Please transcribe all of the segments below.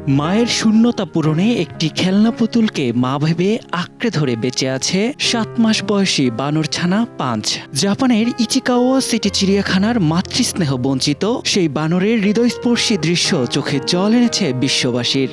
মায়ের শূন্যতা পূরণে একটি খেলনা পুতুলকে মা ভেবে আঁকড়ে ধরে বেঁচে আছে 7 মাস বয়সী বানরছানা পাঞ্চ। জাপানের ইচিকাওয়া সিটি চিড়িয়াখানার মাতৃস্নেহ বঞ্চিত সেই বানরের হৃদয়স্পর্শী দৃশ্য চোখে জল এনেছে বিশ্ববাসীর।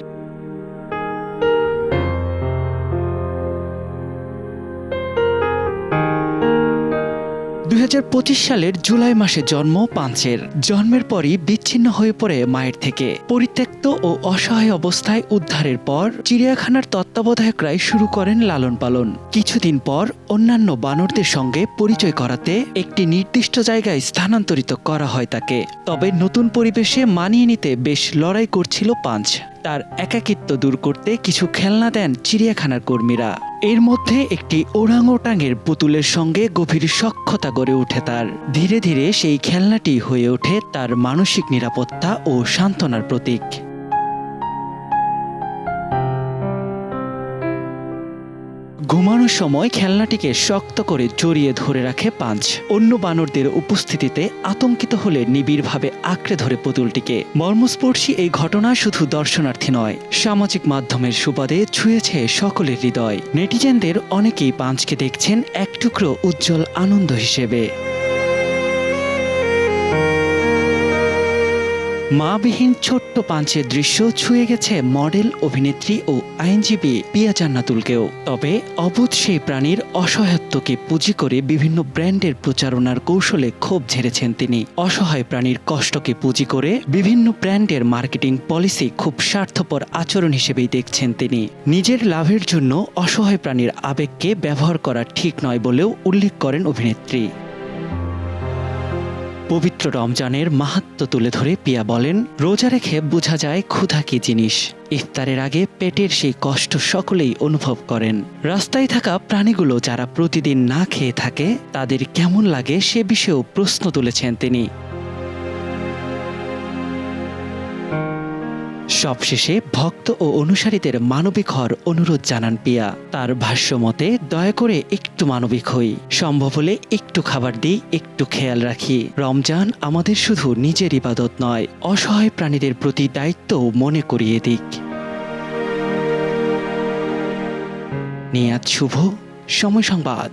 2025 সালের জুলাই মাসে জন্ম পাঞ্চের। জন্মের পরই বিচ্ছিন্ন হয়ে পড়ে মায়ের থেকে। পরিত্যক্ত ও অসহায় অবস্থায় উদ্ধারের পর চিড়িয়াখানার তত্ত্বাবধায়করাই শুরু করেন লালন পালন। কিছুদিন পর অন্যান্য বানরদের সঙ্গে পরিচয় করাতে একটি নির্দিষ্ট জায়গায় স্থানান্তরিত করা হয় তাকে। তবে নতুন পরিবেশে মানিয়ে নিতে বেশ লড়াই করছিল পাঞ্চ। তার একাকিত্ব দূর করতে কিছু খেলনা দেন চিড়িয়াখানার কর্মীরা। এর মধ্যে একটি ওরাংওটাংয়ের পুতুলের সঙ্গে গভীর সখ্যতা গড়ে ওঠে তার। ধীরে ধীরে সেই খেলনাটি হয়ে ওঠে তার মানসিক নিরাপত্তা ও সান্ত্বনার প্রতীক। ঘুমানোর সময় খেলনাটিকে শক্ত করে জড়িয়ে ধরে রাখে পাঞ্চ। অন্য বানরদের উপস্থিতিতে আতঙ্কিত হলে নিবিড়ভাবে আঁকড়ে ধরে পুতুলটিকে। মর্মস্পর্শী এই ঘটনা শুধু দর্শনার্থী নয়, সামাজিক মাধ্যমের সুবাদে ছুঁয়েছে সকলের হৃদয়। নেটিজেনদের অনেকেই পাঞ্চকে দেখছেন এক টুকরো উজ্জ্বল আনন্দ হিসেবে। মাবিহীন ছোট্ট পাঞ্চের দৃশ্য ছুঁয়ে গেছে মডেল, অভিনেত্রী ও আইনজীবী পিয়া জান্নাতুলকেও। তবে অবুঝ সেই প্রাণীর অসহায়ত্বকে পুঁজি করে বিভিন্ন ব্র্যান্ডের প্রচারণার কৌশলে ক্ষোভ ঝেড়েছেন তিনি। অসহায় প্রাণীর কষ্টকে পুঁজি করে বিভিন্ন ব্র্যান্ডের মার্কেটিং পলিসি খুব স্বার্থপর আচরণ হিসেবেই দেখছেন তিনি। নিজের লাভের জন্য অসহায় প্রাণীর আবেগকে ব্যবহার করা ঠিক নয় বলেও উল্লেখ করেন অভিনেত্রী। পবিত্র রমজানের মাহাত্ম্য তুলে ধরে পিয়া বলেন, রোজা রেখে বোঝা যায় ক্ষুধা কি জিনিস। ইফতারের আগে পেটের সেই কষ্ট সকলেই অনুভব করেন। রাস্তায় থাকা প্রাণীগুলো যারা প্রতিদিন না খেয়ে থাকে তাদের কেমন লাগে সে বিষয়েও প্রশ্ন তুলেছেন তিনি। সবশেষে ভক্ত ও অনুসারীদের মানবিক হওয়ার অনুরোধ জানান পিয়া। তার ভাষ্যমতে, দয়া করে একটু মানবিক হই, সম্ভব হলে একটু খাবার দিই, একটু খেয়াল রাখি। রমজান আমাদের শুধু নিজের ইবাদত নয়, অসহায় প্রাণীদের প্রতি দায়িত্বও মনে করিয়ে দিক। নিয়াত শুভ, সময় সংবাদ।